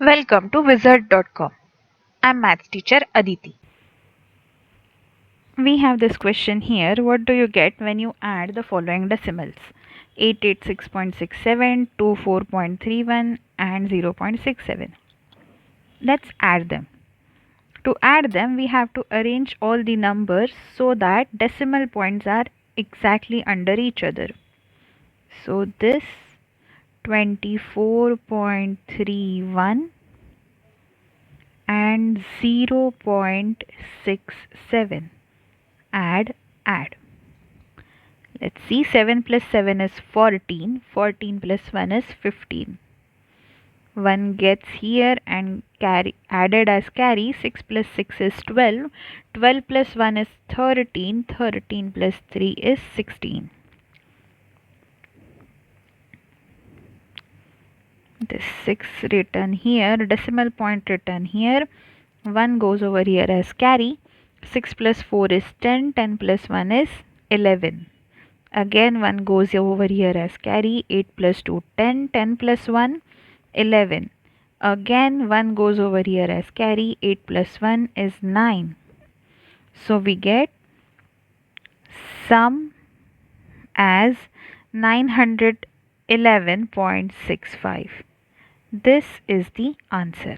Welcome to wizard.com. I'm maths teacher Aditi. We have this question here. What do you get when you add the following decimals? 886.67, 24.31 and 0.67. Let's add them. To add them, we have to arrange all the numbers so that decimal points are exactly under each other. So this 24.31 and 0.67. Add. Let's see, 7 plus 7 is 14. 14 plus 1 is 15. 1 gets here and added as carry. 6 plus 6 is 12. 12 plus 1 is 13. 13 plus 3 is 16. This 6 written here, decimal point written here. 1 goes over here as carry. 6 plus 4 is 10. 10 plus 1 is 11. Again 1 goes over here as carry. 8 plus 2 10. 10 plus 1 11. Again 1 goes over here as carry. 8 plus 1 is 9. So we get sum as 911.65. This is the answer.